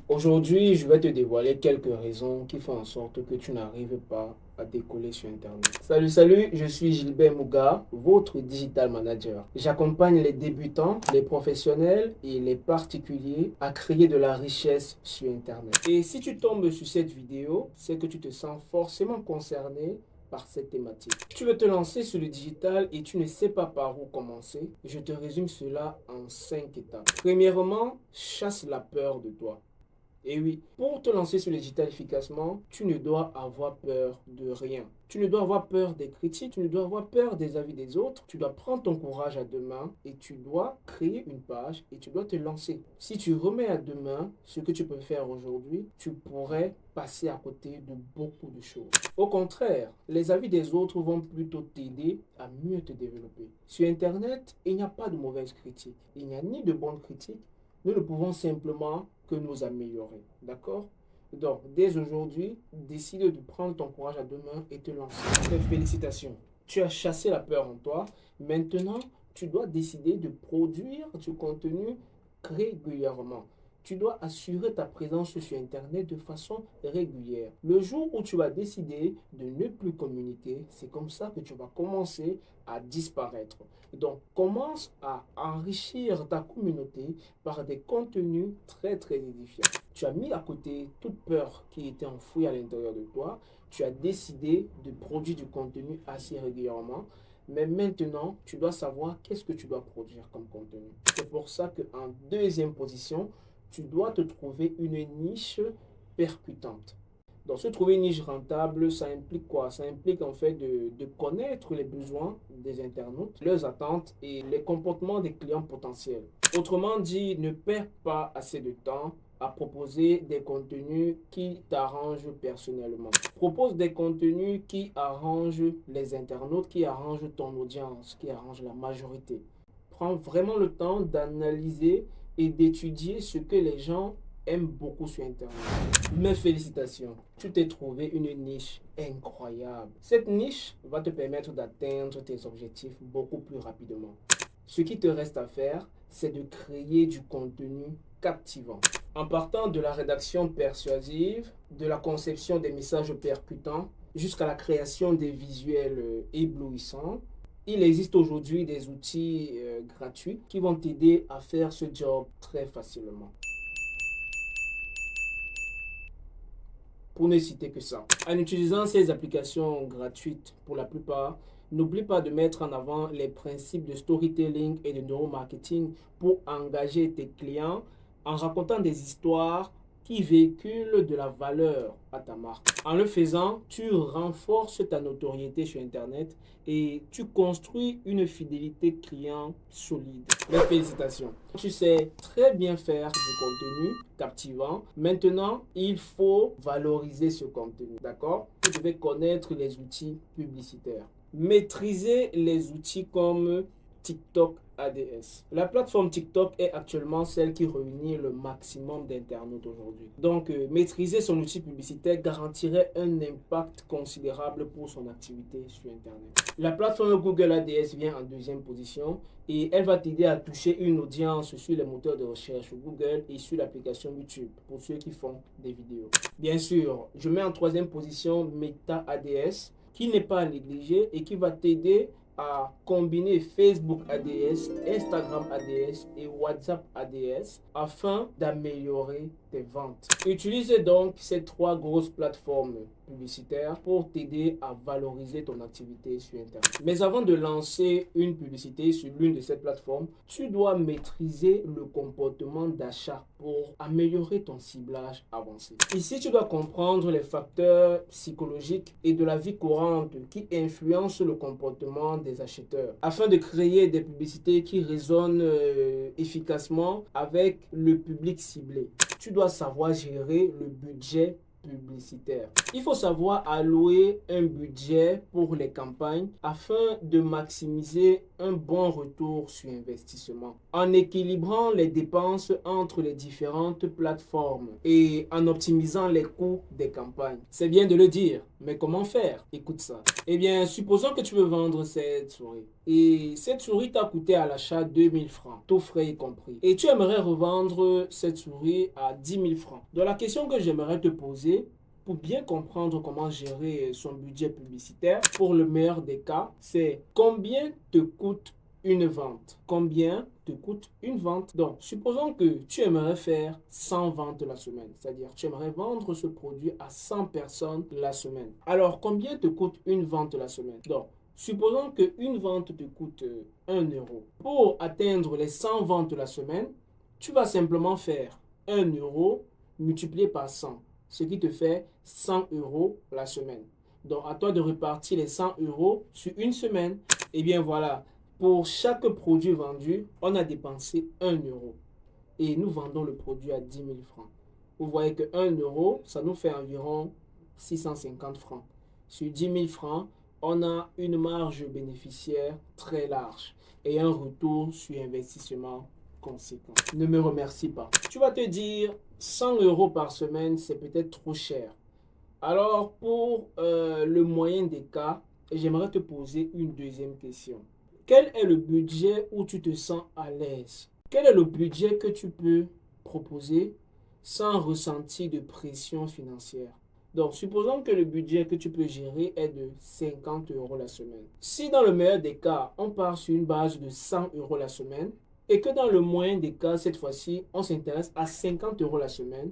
Aujourd'hui, je vais te dévoiler quelques raisons qui font en sorte que tu n'arrives pas à décoller sur Internet. Salut, je suis Gilbert Mouga, votre digital manager. J'accompagne les débutants, les professionnels et les particuliers à créer de la richesse sur Internet. Et si tu tombes sur cette vidéo, c'est que tu te sens forcément concerné par cette thématique. Tu veux te lancer sur le digital et tu ne sais pas par où commencer. Je te résume cela en 5 étapes. Premièrement, chasse la peur de toi. Et oui, pour te lancer sur le digital efficacement, tu ne dois avoir peur de rien. Tu ne dois avoir peur des critiques, tu ne dois avoir peur des avis des autres. Tu dois prendre ton courage à deux mains et tu dois créer une page et tu dois te lancer. Si tu remets à deux mains ce que tu peux faire aujourd'hui, tu pourrais passer à côté de beaucoup de choses. Au contraire, les avis des autres vont plutôt t'aider à mieux te développer. Sur Internet, il n'y a pas de mauvaises critiques. Il n'y a ni de bonnes critiques. Nous ne pouvons simplement que nous améliorer. D'accord? Donc, dès aujourd'hui, décide de prendre ton courage à deux mains et te lancer. Félicitations. Tu as chassé la peur en toi. Maintenant, tu dois décider de produire du contenu régulièrement. Tu dois assurer ta présence sur Internet de façon régulière. Le jour où tu vas décider de ne plus communiquer, c'est comme ça que tu vas commencer à disparaître. Donc, commence à enrichir ta communauté par des contenus très édifiants. Tu as mis à côté toute peur qui était enfouie à l'intérieur de toi. Tu as décidé de produire du contenu assez régulièrement. Mais maintenant, tu dois savoir qu'est-ce que tu dois produire comme contenu. C'est pour ça qu'en deuxième position, tu dois te trouver une niche percutante. Donc, se trouver une niche rentable, ça implique quoi? Ça implique en fait de connaître les besoins des internautes, leurs attentes et les comportements des clients potentiels. Autrement dit, ne perds pas assez de temps à proposer des contenus qui t'arrangent personnellement. Propose des contenus qui arrangent les internautes, qui arrangent ton audience, qui arrangent la majorité. Prends vraiment le temps d'analyser et d'étudier ce que les gens aiment beaucoup sur Internet. Mes félicitations, tu t'es trouvé une niche incroyable. Cette niche va te permettre d'atteindre tes objectifs beaucoup plus rapidement. Ce qui te reste à faire, c'est de créer du contenu captivant. En partant de la rédaction persuasive, de la conception des messages percutants, jusqu'à la création des visuels éblouissants, il existe aujourd'hui des outils gratuits qui vont t'aider à faire ce job très facilement. Pour ne citer que ça. En utilisant ces applications gratuites pour la plupart, n'oublie pas de mettre en avant les principes de storytelling et de neuromarketing pour engager tes clients en racontant des histoires qui véhiculent de la valeur à ta marque. En le faisant, tu renforces ta notoriété sur Internet et tu construis une fidélité client solide. Mes félicitations. Tu sais très bien faire du contenu captivant. Maintenant, il faut valoriser ce contenu. D'accord? Vous devez connaître les outils publicitaires. Maîtriser les outils comme TikTok ADS. La plateforme TikTok est actuellement celle qui réunit le maximum d'internautes aujourd'hui. Donc, maîtriser son outil publicitaire garantirait un impact considérable pour son activité sur Internet. La plateforme Google ADS vient en deuxième position et elle va t'aider à toucher une audience sur les moteurs de recherche Google et sur l'application YouTube pour ceux qui font des vidéos. Bien sûr, je mets en troisième position Meta ADS qui n'est pas à négliger et qui va t'aider à combiner Facebook ADS, Instagram ADS et WhatsApp ADS afin d'améliorer tes ventes. Utilise donc ces trois grosses plateformes publicitaires pour t'aider à valoriser ton activité sur Internet. Mais avant de lancer une publicité sur l'une de ces plateformes, tu dois maîtriser le comportement d'achat pour améliorer ton ciblage avancé. Ici, tu dois comprendre les facteurs psychologiques et de la vie courante qui influencent le comportement des acheteurs afin de créer des publicités qui résonnent efficacement avec le public ciblé. Tu dois savoir gérer le budget publicitaire. Il faut savoir allouer un budget pour les campagnes afin de maximiser un bon retour sur investissement en équilibrant les dépenses entre les différentes plateformes et en optimisant les coûts des campagnes. C'est bien de le dire, mais comment faire? Écoute ça. Eh bien, supposons que tu veux vendre cette souris. Et cette souris t'a coûté à l'achat 2000 francs, tout frais y compris. Et tu aimerais revendre cette souris à 10 000 francs. Donc la question que j'aimerais te poser, pour bien comprendre comment gérer son budget publicitaire, pour le meilleur des cas, c'est combien te coûte une vente? Combien te coûte une vente? Donc, supposons que tu aimerais faire 100 ventes la semaine, c'est-à-dire tu aimerais vendre ce produit à 100 personnes la semaine. Alors, combien te coûte une vente la semaine? Donc, supposons qu'une vente te coûte 1 euro. Pour atteindre les 100 ventes la semaine, tu vas simplement faire 1 euro multiplié par 100, ce qui te fait 100 euros la semaine. Donc, à toi de repartir les 100 euros sur une semaine. Et bien voilà, pour chaque produit vendu, on a dépensé 1 euro. Et nous vendons le produit à 10 000 francs. Vous voyez que 1 euro, ça nous fait environ 650 francs. Sur 10 000 francs, on a une marge bénéficiaire très large et un retour sur investissement conséquent. Ne me remercie pas. Tu vas te dire, 100 euros par semaine, c'est peut-être trop cher. Alors, pour le moyen des cas, j'aimerais te poser une deuxième question. Quel est le budget où tu te sens à l'aise? Quel est le budget que tu peux proposer sans ressentir de pression financière? Donc, supposons que le budget que tu peux gérer est de 50 euros la semaine. Si dans le meilleur des cas, on part sur une base de 100 euros la semaine et que dans le moyen des cas, cette fois-ci, on s'intéresse à 50 euros la semaine,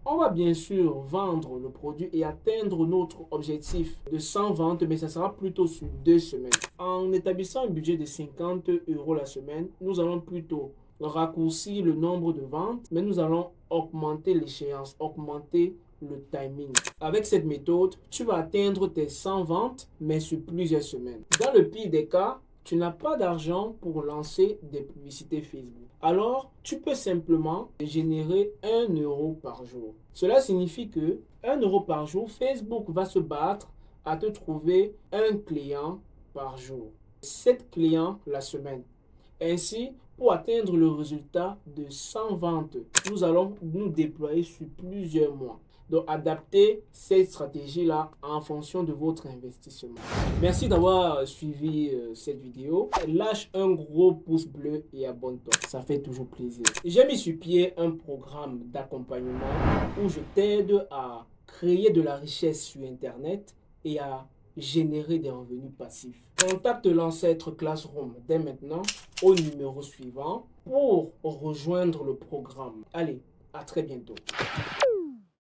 on va bien sûr vendre le produit et atteindre notre objectif de 100 ventes, mais ça sera plutôt sur 2 semaines. En établissant un budget de 50 euros la semaine, nous allons plutôt raccourcir le nombre de ventes, mais nous allons augmenter l'échéance, augmenter le timing. Avec cette méthode, tu vas atteindre tes 100 ventes, mais sur plusieurs semaines. Dans le pire des cas, tu n'as pas d'argent pour lancer des publicités Facebook. Alors, tu peux simplement générer 1 euro par jour. Cela signifie que 1 euro par jour, Facebook va se battre à te trouver un client par jour. 7 clients la semaine. Ainsi, pour atteindre le résultat de 100 ventes, nous allons nous déployer sur plusieurs mois. Donc, adaptez cette stratégie-là en fonction de votre investissement. Merci d'avoir suivi cette vidéo. Lâche un gros pouce bleu et abonne-toi. Ça fait toujours plaisir. J'ai mis sur pied un programme d'accompagnement où je t'aide à créer de la richesse sur Internet et à générer des revenus passifs. Contacte l'ancêtre Classroom dès maintenant au numéro suivant pour rejoindre le programme. Allez, à très bientôt.